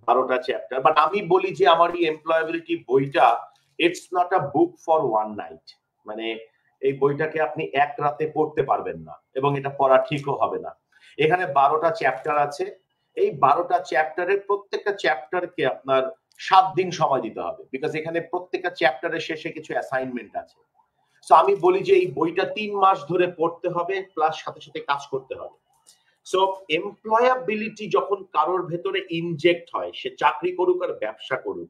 12টা চ্যাপ্টার। বাট আমি বলি যে আমার এই এমপ্লয়াবিলিটি বইটা it's not a book for one night, মানে এই বইটাকে আপনি এক রাতে পড়তে পারবেন না এবং এটা পড়া ঠিকও হবে না। এখানে 12টা চ্যাপ্টার আছে, এই 12টা চ্যাপ্টারের প্রত্যেকটা চ্যাপ্টারকে আপনার 7 দিন সময় দিতে হবে, বিকজ এখানে প্রত্যেকটা চ্যাপ্টারের শেষে কিছু অ্যাসাইনমেন্ট আছে। সো আমি বলি যে এই বইটা 3 মাস ধরে পড়তে হবে, প্লাস সাথে সাথে কাজ করতে হবে। সো এমপ্লয়াবিলিটি যখন কারোর ভেতরে ইনজেক্ট হয়, সে চাকরি করুক আর ব্যবসা করুক,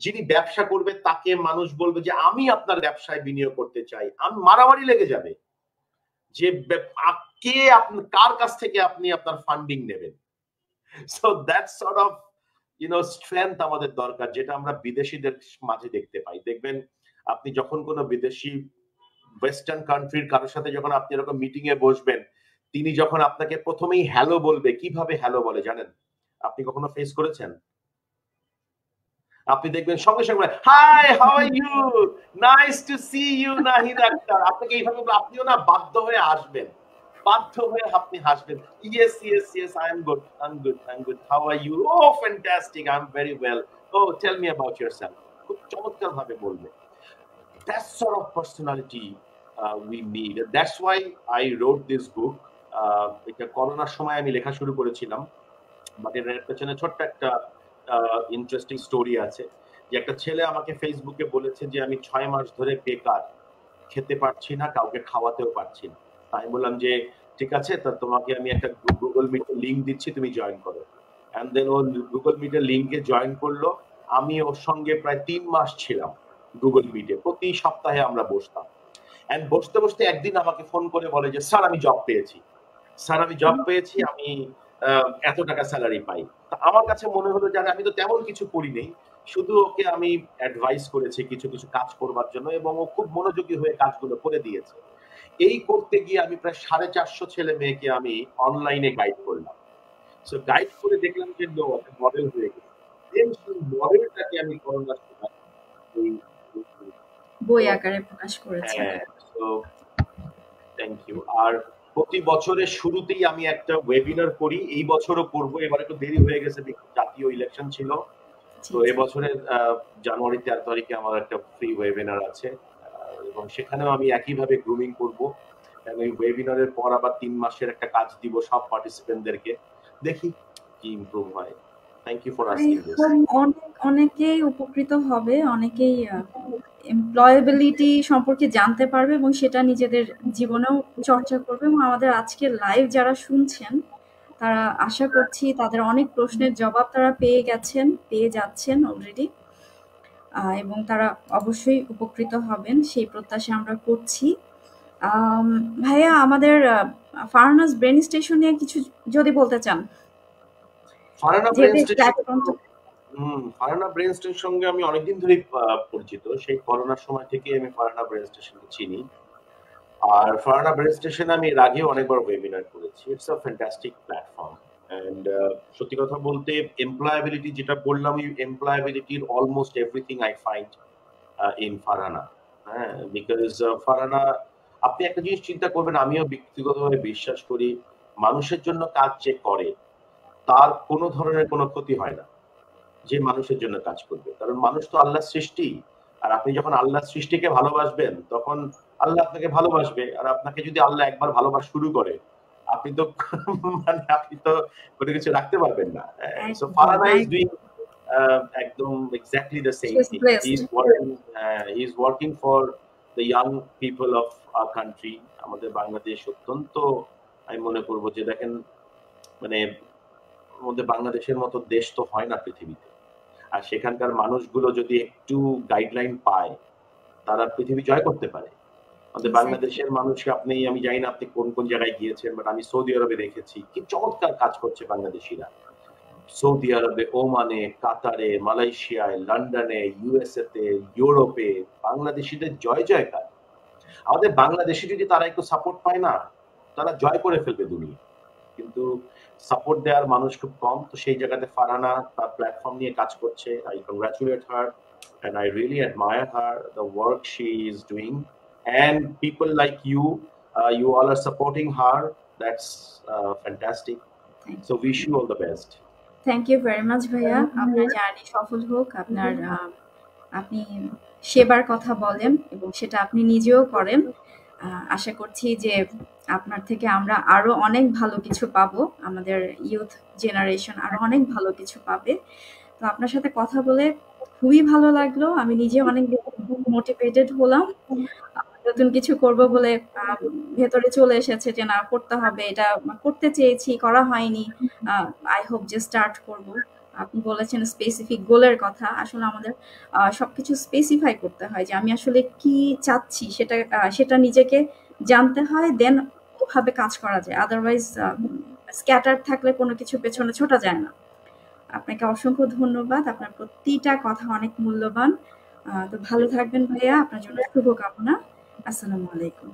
যিনি ব্যবসা করবে তাকে মানুষ বলবে যে আমি আপনার ব্যবসায় বিনিয়োগ করতে চাই, আমি মারামারি লেগে যাবে যে কে কার কাছ থেকে আপনি আপনার ফান্ডিং নেবেন। So that sort of strength আমাদের দরকার, যেটা আমরা বিদেশিদের মাঝে দেখতে পাই। দেখবেন আপনি যখন কোনো বিদেশি ওয়েস্টার্ন কান্ট্রির কারোর সাথে যখন আপনি এরকম মিটিং এ বসবেন, তিনি যখন আপনাকে প্রথমেই হ্যালো বলবে, কিভাবে হ্যালো বলে জানেন? আপনি কখনো ফেস করেছেন? আপনি দেখবেন সঙ্গে সঙ্গে hi, how are you, nice to see you Nahid Akhtar, আপনাকে এইভাবে আপনিও না বাধ্য হয়ে আসবেন, বাধ্য হয়ে আপনি হাসবেন, yes yes yes, I am good, I am good, I am good, how are you, oh fantastic, I am very well, oh tell me about yourself, খুব চমৎকার ভাবে বলবে। That sort of personality we need. That's why I wrote this book. এটা করোনার সময় আমি লেখা শুরু করেছিলাম, বাট এর পেছনে ছোট্ট একটা ইন্টারেস্টিং স্টোরি আছে, যে একটা ছেলে আমাকে ফেসবুকে বলেছে যে আমি 6 মাস ধরে বেকার, খেতে পারছি না, কাউকে খাওয়াতেও পারছি না। আমি বললাম যে ঠিক আছে, তা তোমাকে আমি একটা গুগল মিটের লিংক দিচ্ছি, তুমি জয়েন করো। এন্ড দেন ও গুগল মিটের লিংকে জয়েন করলো। আমি ওর সঙ্গে প্রায় 3 মাস ছিলাম গুগল মিটে, প্রতি সপ্তাহে আমরা বসতাম। এন্ড বসতে বসতে একদিন আমাকে ফোন করে বলে যে স্যার আমি জব পেয়েছি, স্যার আমি জব পেয়েছি, আমি এত টাকা স্যালারি পাই। আমার কাছে মনে হলো যে আমি তো তেমন কিছু করি নেই, শুধু ওকে আমি অ্যাডভাইস করেছি কিছু কিছু কাজ করবার জন্য, এবং ও খুব মনোযোগী হয়ে কাজগুলো করে দিয়েছে। এই করতে গিয়ে আমি প্রায় 450 ছেলে মেয়েকে আমি অনলাইনে গাইড করলাম। সো গাইড করে দেখলাম যে নো, একটা মডেল হয়ে গেছে। দেন সেই মডেলটাকে আমি করোনার সময় বই আকারে প্রকাশ করেছেন। হ্যাঁ, সো থ্যাংক ইউ। আর প্রতি বছরের শুরুতেই আমি একটা ওয়েবিনার করি, এই বছরও করব, এবার একটু দেরি হয়ে গেছে, জাতীয় ইলেকশন ছিল, তো এবছরের জানুয়ারি 13 তারিখে আমার একটা ফ্রি ওয়েবিনার আছে, এবং সেখানেও আমি একইভাবে গ্রুমিং করব। এই ওয়েবিনারের পর আবার 3 মাসের একটা কাজ দিব সব পার্টিসিপেন্টদেরকে, দেখি কি ইমপ্রুভ হয়। Thank you for asking this. অনেকেই উপকৃত হবে, অনেকেই এমপ্লয়াবিলিটি সম্পর্কে জানতে পারবে এবং সেটা নিজেদের জীবনেও চর্চা করবে। এবং আমাদের আজকের লাইভ যারা শুনছেন, তারা আশা করছি তাদের অনেক প্রশ্নের জবাব তারা পেয়ে যাচ্ছেন অলরেডি, এবং তারা অবশ্যই উপকৃত হবেন সেই প্রত্যাশা আমরা করছি। ভাইয়া, আমাদের ফারহানাস ব্রেন স্টেশন নিয়ে কিছু যদি বলতে চান। ফারহানা ব্রেন স্টেশন সঙ্গে আমি অনেকদিন ধরেই পরিচিত, সেই করোনার সময় থেকে আমি ফারহানা ব্রেন স্টেশনকে চিনি। আর ফারহানা ব্রেন স্টেশনে আমি এর আগেও অনেকবার ওয়েবিনার করেছি। It's a fantastic platform. And সত্যি কথা বলতে এমপ্লয়াবিলিটি যেটা বললাম, এমপ্লয়াবিলিটির almost everything I find in Farhana. হ্যাঁ, বিকজ ফারহানা, আপনি একটা জিনিস চিন্তা করবেন, আমিও ব্যক্তিগতভাবে বিশ্বাস করি, মানুষের জন্য কাজ যে করে তার কোনো ধরনের কোনো ক্ষতি হয় না যে মানুষের জন্য কাজ করবে। কারণ মানুষ তো আল্লাহর সৃষ্টি, আর আপনি যখন আল্লাহর সৃষ্টিকে ভালোবাসবেন তখন আল্লাহ আপনাকে ভালোবাসবে। আর আপনাকে যদি আল্লাহ একবার ভালোবাসা শুরু করে, আপনি তো মানে আপনি তো কোনো কিছু রাখতে পারবেন না। সো ফারহানা ইজ ডুইং একদম exactly the same thing. He is working for the young people of our country. আমাদের বাংলাদেশ অত্যন্ত, আমি মনে করবো যে দেখেন, মানে আমাদের বাংলাদেশের মতো দেশ তো হয় না পৃথিবীতে। আর সেখানকার মানুষগুলো যদি একটু গাইডলাইন পায়, তারা পৃথিবী জয় করতে পারে। আমাদের বাংলাদেশের মানুষকে আমি জানি না আপনি কোন কোন জায়গায় গিয়েছেন, বাট আমি সৌদি আরবে দেখেছি কি চমৎকার কাজ করছে বাংলাদেশিরা। সৌদি আরবে, ওমানে, কাতারে, মালয়েশিয়ায়, লন্ডনে, ইউএসএ তে, ইউরোপে বাংলাদেশিদের জয় জয়কার। আমাদের বাংলাদেশে যদি তারা একটু সাপোর্ট পায় না, তারা জয় করে ফেলবে দুনিয়া। কিন্তু সাপোর্ট দেওয়ার মানুষ খুব কম। তো সেই জায়গাতে ফারহানা তার প্ল্যাটফর্ম নিয়ে কাজ করছে। I congratulate her and I really admire her, the work she is doing, and people like you, you all are supporting her. That's fantastic. So wish you all the best. Thank you very much ভাইয়া। আপনার জার্নি সফল হোক। আপনি সেবার কথা বলেন এবং সেটা আপনি নিজেও করেন। আশা করছি যে আপনার থেকে আমরা আরো অনেক ভালো কিছু পাবো, আমাদের ইউথ জেনারেশন আরো অনেক ভালো কিছু পাবে। তো আপনার সাথে কথা বলে খুবই ভালো লাগলো। আমি নিজে অনেক মোটিভেটেড হলাম। নতুন কিছু করব বলে ভেতরে চলে এসেছে যে না, করতে হবে, এটা করতে চেয়েছি, করা হয়নি। আই হোপ যে স্টার্ট করব। আপনি বলেছেন স্পেসিফিক গোলের কথা। আসলে আমাদের সবকিছু স্পেসিফাই করতে হয় যে আমি আসলে কি চাচ্ছি, সেটা নিজেকে জানতে হয়, দেন ওভাবে কাজ করা যায়। আদারওয়াইজ স্ক্যাটার থাকলে কোনো কিছু পেছনে ছোটা যায় না। আপনাকে অসংখ্য ধন্যবাদ। আপনার প্রতিটা কথা অনেক মূল্যবান। তো ভালো থাকবেন ভাইয়া। আপনার জন্য শুভকামনা। আসসালামু আলাইকুম।